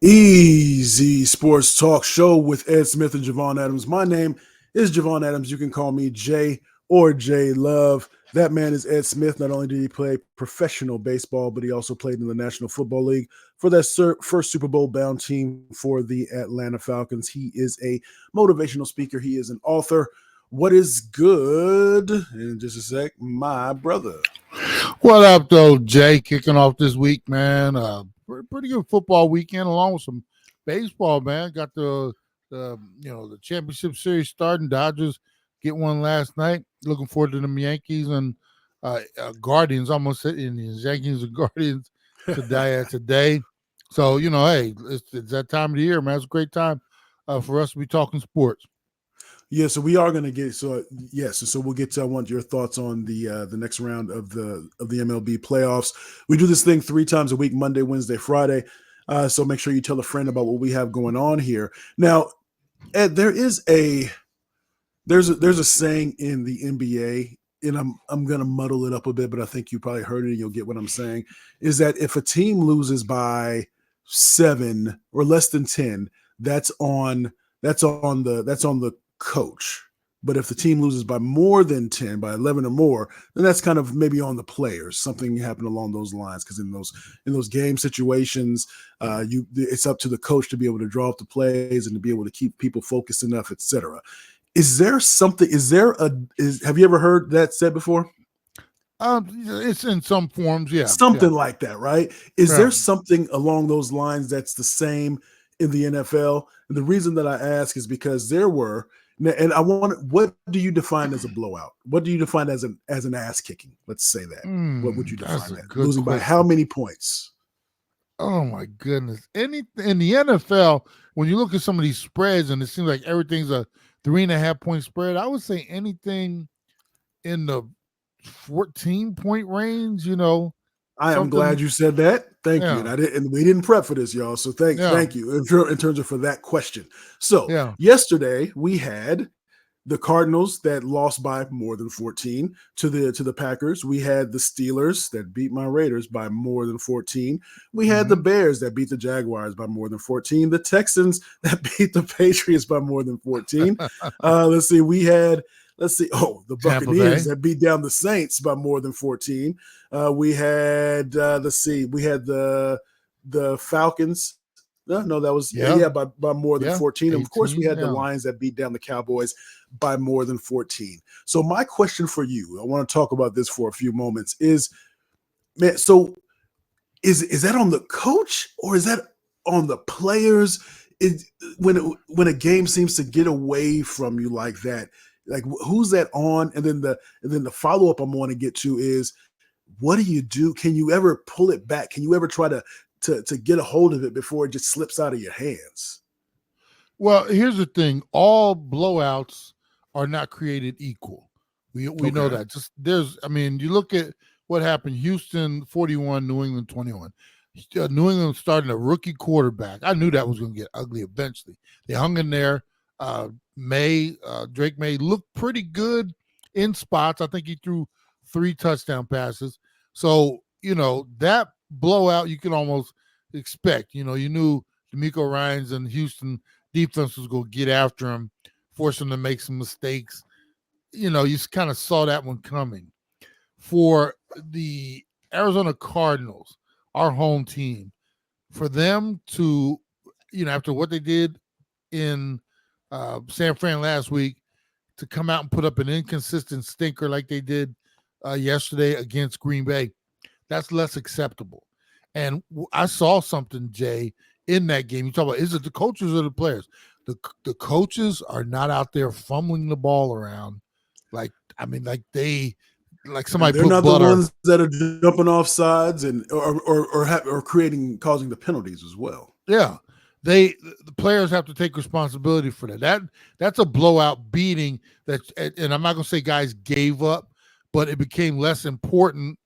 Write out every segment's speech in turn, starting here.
Easy Sports Talk Show with Ed Smith and Javon Adams. My name is Javon Adams. You can call me Jay or J Love. That man is Ed Smith. Not only did he play professional baseball, but he also played in the National Football League for that first Super Bowl bound team for the Atlanta Falcons. He is a motivational speaker. He is an author. What is good? In just a sec, my brother. What up, though, Jay? Kicking off this week, man. Pretty good football weekend, along with some baseball, man. Got the championship series starting. Dodgers get one last night. Looking forward to them Yankees and Guardians. Almost Indians, Yankees and Guardians today. So hey, it's that time of the year, man. It's a great time for us to be talking sports. Yeah, so we are going to get so we'll get to. I want your thoughts on the next round of the MLB playoffs. We do this thing 3 times a week: Monday, Wednesday, Friday. So make sure you tell a friend about what we have going on here. Now, Ed, there's a saying in the NBA, and I'm going to muddle it up a bit, but I think you probably heard it and you'll get what I'm saying. Is that if a team loses by 7 or less than 10, that's on the coach. But if the team loses by more than 10, by 11 or more, then that's kind of maybe on the players. Something happened along those lines, because in those game situations, it's up to the coach to be able to draw up the plays and to be able to keep people focused enough, etc. Have you ever heard that said before? It's in some forms, yeah. Something like that, right? Is there something along those lines that's the same in the NFL? And the reason that I ask is because what do you define as a blowout? What do you define as an ass kicking? Let's say that. What would you define that? Losing by how many points? Oh my goodness. In the NFL, when you look at some of these spreads and it seems like everything's a 3.5 point spread, I would say anything in the 14-point range, I am glad you said that. Thank you. And we didn't prep for this, y'all. So thank you in terms of for that question. So yesterday we had the Cardinals that lost by more than 14 to the Packers. We had the Steelers that beat my Raiders by more than 14. We had the Bears that beat the Jaguars by more than 14. The Texans that beat the Patriots by more than 14. Let's see. The Buccaneers that beat down the Saints by more than 14. We had the Falcons. No, that was by more than 14. 18, of course, we had the Lions that beat down the Cowboys by more than 14. So my question for you, I want to talk about this for a few moments, is, man, so is that on the coach or is that on the players? When a game seems to get away from you like that, like who's that on? And then the follow-up I want to get to is, what do you do? Can you ever pull it back? Can you ever try to get a hold of it before it just slips out of your hands? Well, here's the thing. All blowouts are not created equal. We know that. You look at what happened. Houston 41, New England 21. New England starting a rookie quarterback. I knew that was going to get ugly eventually. They hung in there. Drake May looked pretty good in spots. I think he threw 3 touchdown passes. So, that blowout you can almost expect. You knew DeMeco Ryans and Houston defense was going to get after him, force him to make some mistakes. You kind of saw that one coming. For the Arizona Cardinals, our home team, for them to, after what they did in San Fran last week, to come out and put up an inconsistent stinker like they did yesterday against Green Bay, that's less acceptable. And I saw something, Jay, in that game. You talk about, is it the coaches or the players? The coaches are not out there fumbling the ball around like somebody they're put not butter. The ones that are jumping off sides and or causing the penalties as well. Yeah. The players have to take responsibility for that. That's a blowout beating and I'm not going to say guys gave up, but it became less important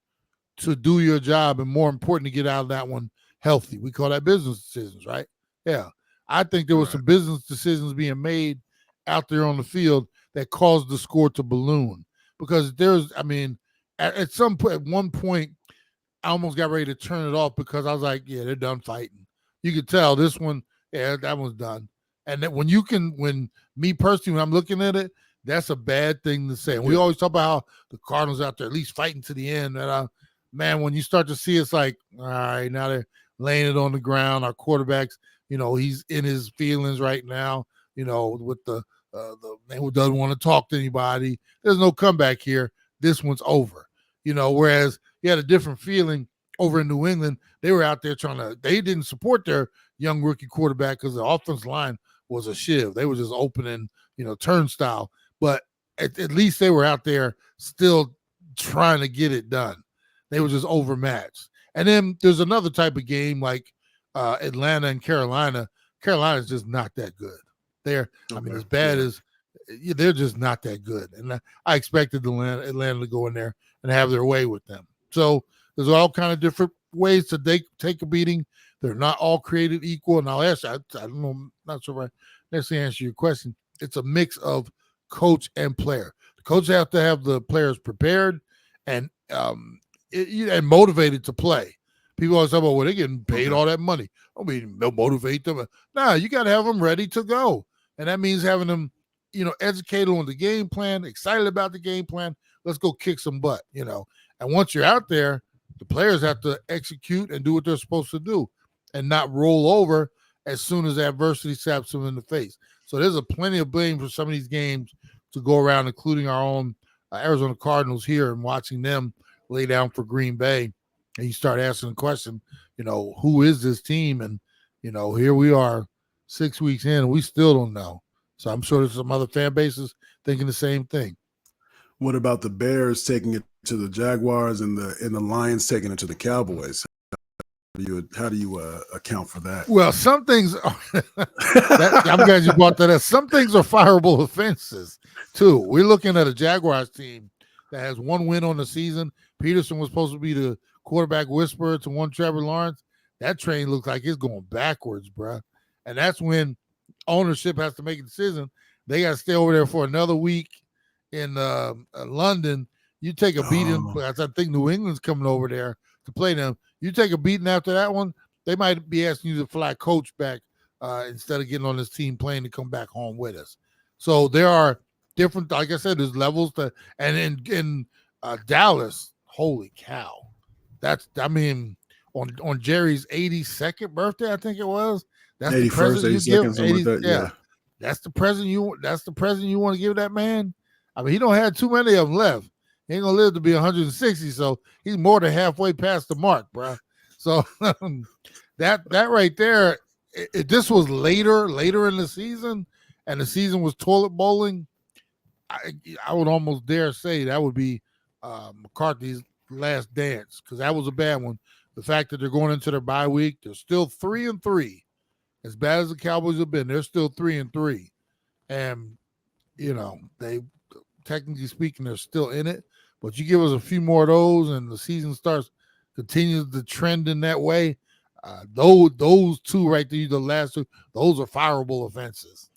to do your job and more important to get out of that one healthy. We call that business decisions, right? Yeah. I think there was some business decisions being made out there on the field that caused the score to balloon, because at one point, I almost got ready to turn it off because I was like, yeah, they're done fighting. you could tell this one, that one's done. And that when me personally, when I'm looking at it, that's a bad thing to say. And we always talk about how the Cardinals out there at least fighting to the end. And man, when you start to see, it's like, all right, now they're laying it on the ground. Our quarterback's, he's in his feelings right now, with the man who doesn't want to talk to anybody. There's no comeback here. This one's over. Whereas you had a different feeling over in New England. They were out there they didn't support their young rookie quarterback because the offensive line was a shiv. They were just opening, turnstile. But at least they were out there still trying to get it done. They were just overmatched. And then there's another type of game like Atlanta and Carolina. Carolina's just not that good. As bad as they're just not that good. And I expected Atlanta to go in there and have their way with them. So there's all kind of different ways to take a beating. They're not all created equal. And I'll ask you, I don't know, I'm not sure if I necessarily answer your question. It's a mix of coach and player. The coach have to have the players prepared and motivated to play. People always talk about, well, they're getting paid all that money. I mean, they'll motivate them. Nah, you got to have them ready to go. And that means having them, educated on the game plan, excited about the game plan. Let's go kick some butt, And once you're out there, the players have to execute and do what they're supposed to do and not roll over as soon as adversity slaps them in the face. So there's plenty of blame for some of these games to go around, including our own Arizona Cardinals here, and watching them lay down for Green Bay. And you start asking the question, who is this team? And, here we are 6 weeks in and we still don't know. So I'm sure there's some other fan bases thinking the same thing. What about the Bears taking it to the Jaguars and the Lions taking it to the Cowboys? How do you account for that? Well, some things I'm glad you brought that up. Some things are fireable offenses too. We're looking at a Jaguars team that has one win on the season. Peterson was supposed to be the quarterback whisperer to one Trevor Lawrence. That train looks like it's going backwards, bro. And that's when ownership has to make a decision. They got to stay over there for another week in London. You take a beating. I think New England's coming over there to play them. You take a beating after that one, they might be asking you to fly coach back instead of getting on this team plane to come back home with us. So there are different, like I said, there's levels to, and in Dallas, holy cow. On Jerry's 82nd birthday, I think it was. That's 81st, the present you give. Like that, yeah. That's the present you want to give that man. I mean, he don't have too many of them left. He ain't gonna live to be 160, so he's more than halfway past the mark, bro. So that right there, if this was later in the season, and the season was toilet bowling, I would almost dare say that would be McCarthy's last dance, because that was a bad one. The fact that they're going into their bye week, they're still 3-3. As bad as the Cowboys have been, they're still 3-3. And, they, technically speaking, they're still in it. But you give us a few more of those and the season continues to trend in that way. Those two right there, the last two, those are fireable offenses.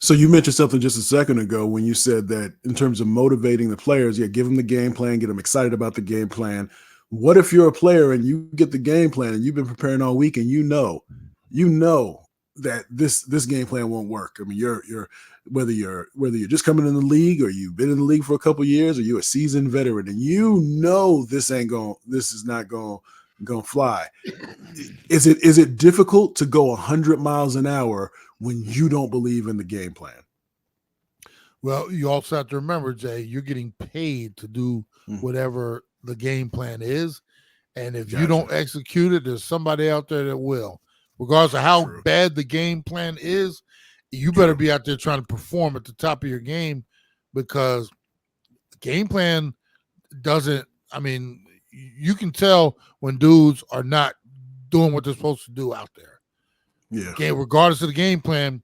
So you mentioned something just a second ago when you said that in terms of motivating the players, give them the game plan, get them excited about the game plan. What if you're a player and you get the game plan and you've been preparing all week and you know that this game plan won't work? I mean, you're whether you're just coming in the league or you've been in the league for a couple of years or you're a seasoned veteran and this is not going to fly. Is it difficult to go 100 miles an hour when you don't believe in the game plan? Well, you also have to remember, Jay, you're getting paid to do whatever the game plan is. And if you don't execute it, there's somebody out there that will. Regardless of how bad the game plan is, you better be out there trying to perform at the top of your game, because the game plan doesn't, you can tell when dudes are not doing what they're supposed to do out there. Yeah. Okay, regardless of the game plan,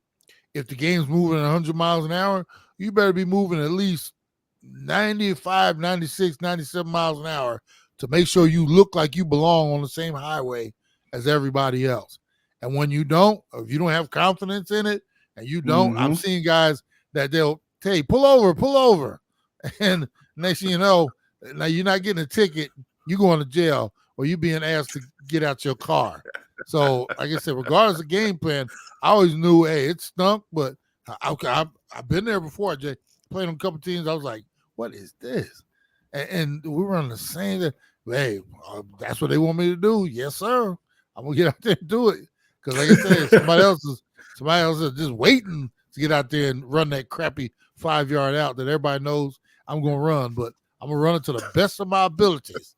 if the game's moving 100 miles an hour, you better be moving at least 95, 96, 97 miles an hour to make sure you look like you belong on the same highway as everybody else. And when you don't, or if you don't have confidence in it, and you don't, I'm seeing guys that they'll say, pull over. And next thing you know, now you're not getting a ticket, you going to jail, or you being asked to get out your car. So, like I said, regardless of game plan, I always knew, hey, it stunk, but I've been there before, Jay. Played on a couple teams. I was like, what is this? And we were on the same. Hey, that's what they want me to do. Yes, sir. I'm gonna get out there and do it. Because, like I said, somebody else is just waiting to get out there and run that crappy 5-yard out that everybody knows I'm gonna run, but I'm gonna run it to the best of my abilities.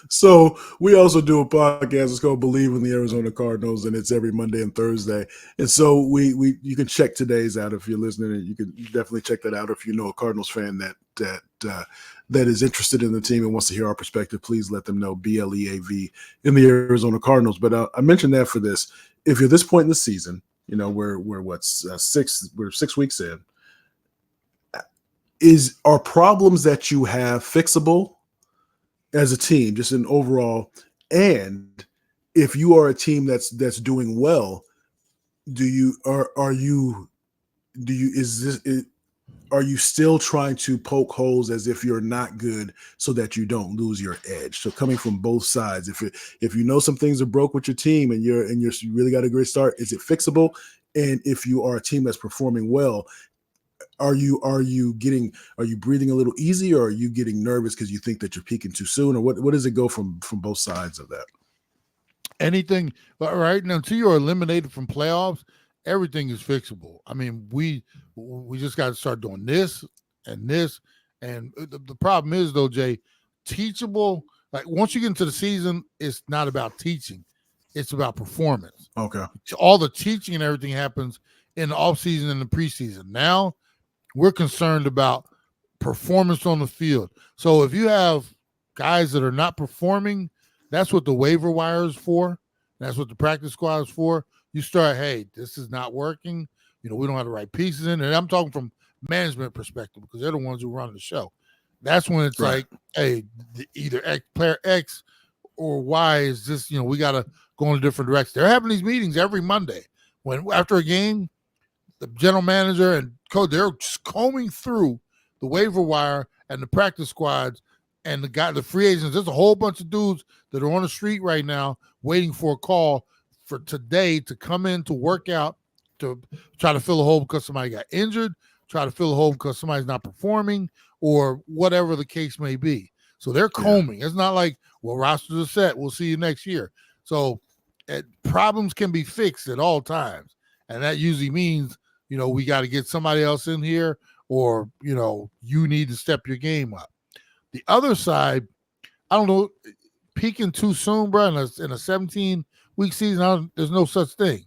So we also do a podcast. It's called Believe in the Arizona Cardinals, and it's every Monday and Thursday. And so you can check today's out if you're listening, and you can definitely check that out if you know a Cardinals fan that is interested in the team and wants to hear our perspective. Please let them know. BLEAV in the Arizona Cardinals. But I mentioned that for this. If you're this point in the season, we're 6 weeks in. Are problems that you have fixable as a team, just in overall? And if you are a team that's doing well, are you still trying to poke holes as if you're not good so that you don't lose your edge? So coming from both sides, if you know some things are broke with your team and you really got a great start, is it fixable? And if you are a team that's performing well, are you breathing a little easy, or are you getting nervous because you think that you're peaking too soon, or what does it go from both sides of that? Anything right now until you're eliminated from playoffs, everything is fixable. I mean, we just got to start doing this and this. And the problem is, though, Jay, teachable. Like, once you get into the season, it's not about teaching. It's about performance. Okay. All the teaching and everything happens in the offseason and the preseason. Now we're concerned about performance on the field. So if you have guys that are not performing, that's what the waiver wire is for. That's what the practice squad is for. You start, hey, this is not working. We don't have the right pieces in. And I'm talking from management perspective because they're the ones who run the show. That's when it's right. Like, hey, either player X or Y is just, we got to go in a different direction. They're having these meetings every Monday. When after a game, the general manager and coach, they're just combing through the waiver wire and the practice squads and the free agents. There's a whole bunch of dudes that are on the street right now waiting for a call for today to come in to work out, to try to fill a hole because somebody got injured, try to fill a hole because somebody's not performing, or whatever the case may be. So they're combing. Yeah. It's not like, well, rosters are set, we'll see you next year. So problems can be fixed at all times. And that usually means, we got to get somebody else in here, or, you need to step your game up. The other side, I don't know, peaking too soon, bro, in a 17-week season, there's no such thing.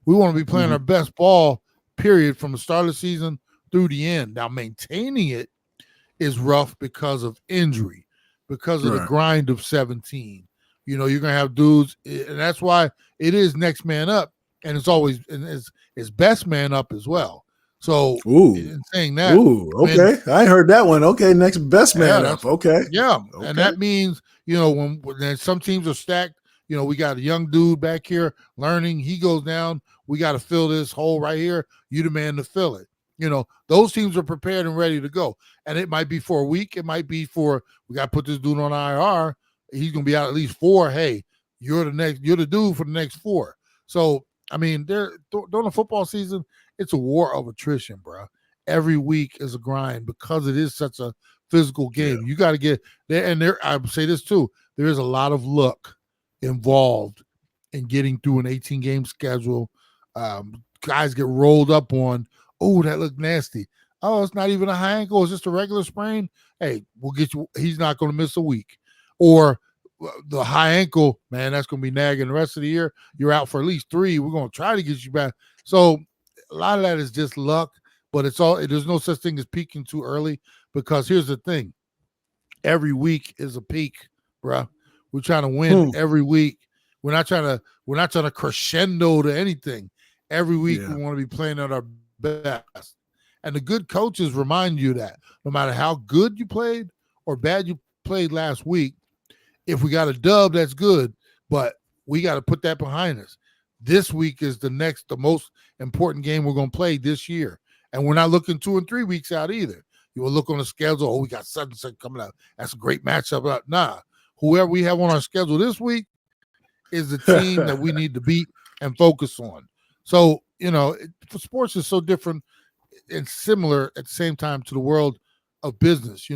We want to be playing our best ball, period, from the start of the season through the end. Now, maintaining it is rough because of injury, because of the grind of 17. You're going to have dudes, and that's why it is next man up, and it's best man up as well. So, in saying that, okay, I heard that one. Okay, next best man up. Okay, and that means when some teams are stacked. We got a young dude back here learning. He goes down. We got to fill this hole right here. You the man to fill it. Those teams are prepared and ready to go. And it might be for a week. It might be for, we got to put this dude on IR. He's going to be out at least 4. Hey, you're the dude for the next 4. So, I mean, during the football season, it's a war of attrition, bro. Every week is a grind because it is such a physical game. You got to get there. And I would say this too. There is a lot of luck involved in getting through an 18-game schedule. Guys get rolled up on, oh, that looked nasty. Oh, it's not even a high ankle. It's just a regular sprain. Hey, we'll get you. He's not going to miss a week. Or the high ankle, man, that's going to be nagging the rest of the year. You're out for at least 3. We're going to try to get you back. So a lot of that is just luck, but there's no such thing as peaking too early, because here's the thing. Every week is a peak, bro. We're trying to win every week. We're not trying to crescendo to anything. Every week we want to be playing at our best. And the good coaches remind you that no matter how good you played or bad you played last week, if we got a dub, that's good, but we got to put that behind us. This week is the most important game we're going to play this year. And we're not looking 2 and 3 weeks out either. You will look on the schedule. Oh, we got such and such coming out. That's a great matchup. Nah, whoever we have on our schedule this week is the team that we need to beat and focus on. So, sports is so different and similar at the same time to the world of business,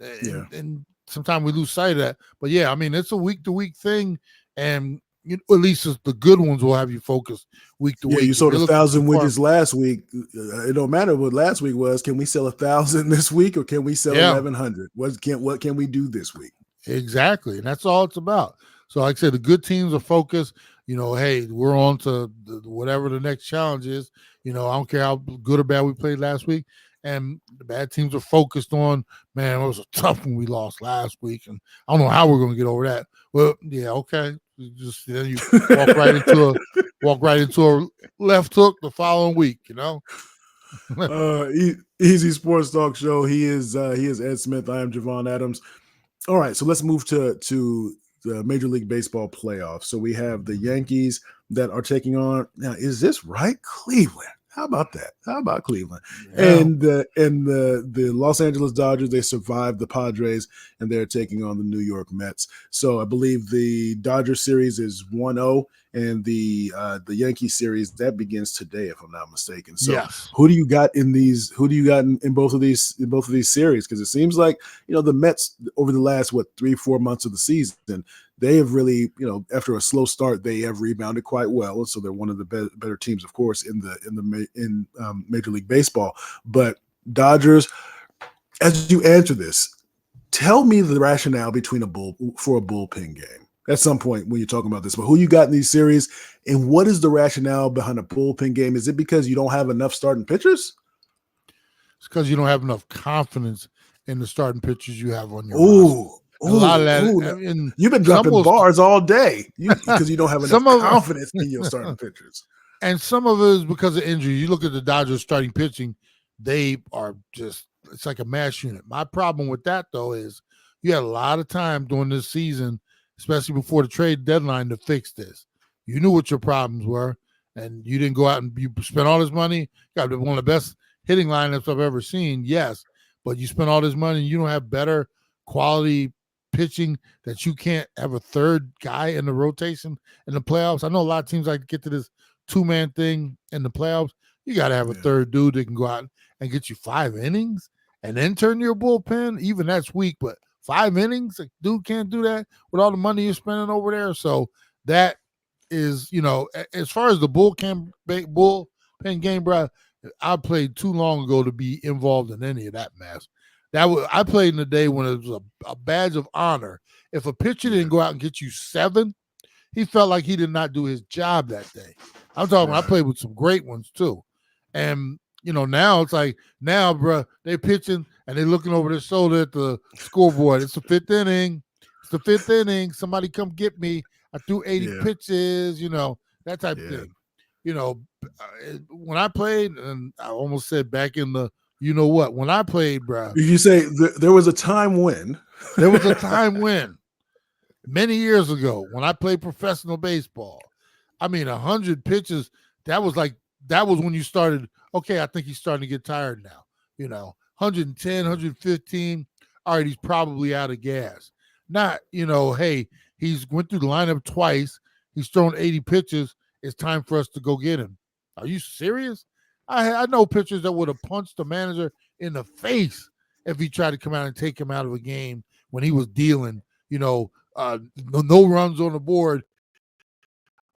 and sometimes we lose sight of that. But yeah, I mean, it's a week to week thing, and at least the good ones will have you focused week to week. Yeah, you sold 1,000 widgets last week. It don't matter what last week was. Can we sell 1,000 this week, or can we sell 1,100? What can we do this week? Exactly, and that's all it's about. So, like I said, the good teams are focused. Hey, we're on to whatever the next challenge is. I don't care how good or bad we played last week. And the bad teams are focused on, man, it was a tough one we lost last week, and I don't know how we're going to get over that. Well, yeah, okay. Then you walk right into a left hook the following week. Easy Sports Talk Show. He is Ed Smith. I am Javon Adams. All right, so let's move to the Major League Baseball playoffs. So we have the Yankees that are taking on. Now, is this right? Cleveland. How about that? How about Cleveland? Yeah. And the Los Angeles Dodgers, they survived the Padres, and they're taking on the New York Mets. So I believe the Dodger series is 1-0, and the Yankee series that begins today, if I'm not mistaken. So yes. Who do you got in these? Who do you got in both of these series? Because it seems like the Mets over the last 3-4 months of the season, they have really, after a slow start, they have rebounded quite well, and so they're one of the better teams, of course, in Major League Baseball. But Dodgers, as you answer this, tell me the rationale between for a bullpen game at some point when you're talking about this. But who you got in these series, and what is the rationale behind a bullpen game? Is it because you don't have enough starting pitchers? It's because you don't have enough confidence in the starting pitchers you have on your roster. A lot of that. You've been dropping bars all day because you don't have enough confidence in your starting pitchers. And some of it is because of injury. You look at the Dodgers starting pitching, they are just, it's like a mash unit. My problem with that, though, is you had a lot of time during this season, especially before the trade deadline, to fix this. You knew what your problems were, and you didn't go out and you spent all this money. Got one of the best hitting lineups I've ever seen, yes, but you spent all this money and you don't have better quality pitching that you can't have a third guy in the rotation in the playoffs. I know a lot of teams like to get to this two-man thing in the playoffs. You got to have a third dude that can go out and get you 5 innings and then turn your bullpen. Even that's weak, but 5 innings, a dude can't do that with all the money you're spending over there. So that is, as far as the bullpen game, bro, I played too long ago to be involved in any of that mess. I played in the day when it was a badge of honor. If a pitcher didn't go out and get you 7, he felt like he did not do his job that day. I'm talking. I played with some great ones too, and now it's like bro, they pitching and they looking over their shoulder at the scoreboard. It's the 5th inning. It's the 5th inning. Somebody come get me. I threw 80 pitches. That type of thing. When I played, and I almost said back in the. When I played, bro. You say there was a time when. There was a time when, many years ago, when I played professional baseball, 100 pitches, that was when you started, okay, I think he's starting to get tired now. 110, 115, all right, he's probably out of gas. Not, hey, he's went through the lineup twice, he's thrown 80 pitches, it's time for us to go get him. Are you serious? I know pitchers that would have punched the manager in the face if he tried to come out and take him out of a game when he was dealing, no runs on the board,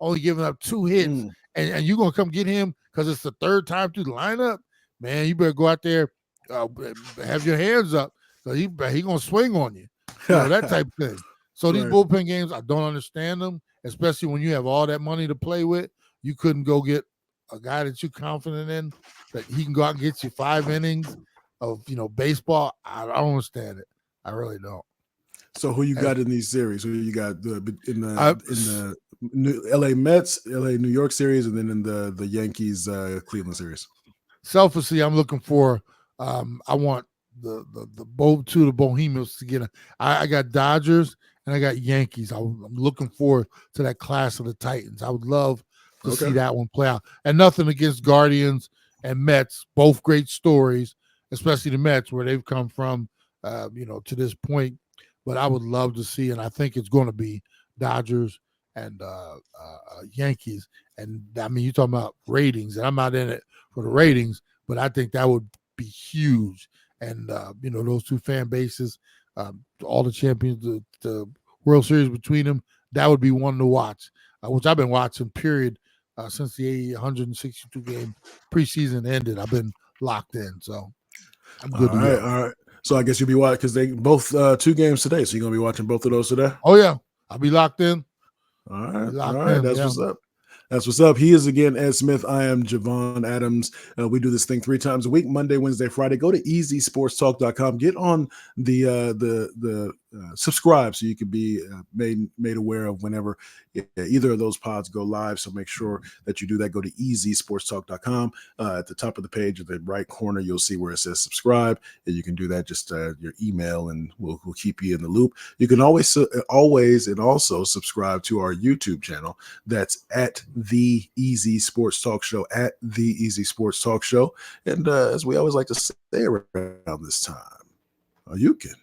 only giving up 2 hits, and you're going to come get him because it's the 3rd time through the lineup? Man, you better go out there, have your hands up, because he going to swing on you. That type of thing. So these bullpen games, I don't understand them, especially when you have all that money to play with. You couldn't go get a guy that you're confident in, that he can go out and get you 5 innings of baseball. I don't understand it. I really don't. So who you got in these series? Who you got in the LA Mets, LA New York series, and then in the Yankees Cleveland series? Selfishly, I'm looking for. I want the Bohemians to get. I got Dodgers and I got Yankees. I'm looking forward to that clash of the Titans. I would love to see that one play out. And nothing against Guardians and Mets, both great stories, especially the Mets, where they've come from, to this point. But I would love to see, and I think it's going to be Dodgers and Yankees. And I mean, you're talking about ratings, and I'm not in it for the ratings, but I think that would be huge. And those two fan bases, all the champions, the World Series between them, that would be one to watch, which I've been watching. Period. Since the 162 game preseason ended, I've been locked in. So I'm good to go. All right. So I guess you'll be watching because they both 2 games today. So you're gonna be watching both of those today. Oh yeah, I'll be locked in. All right. That's what's up. That's what's up. He is again Ed Smith. I am Javon Adams. We do this thing 3 times a week: Monday, Wednesday, Friday. Go to easysportstalk.com. Get on the subscribe so you can be made aware of whenever either of those pods go live. So make sure that you do that. Go to easysportstalk.com. At the top of the page, at the right corner, you'll see where it says subscribe, and you can do that. Just your email, and we'll keep you in the loop. You can always and also subscribe to our YouTube channel. That's at The Easy Sports Talk Show, at The Easy Sports Talk Show. And as we always like to say around this time, you can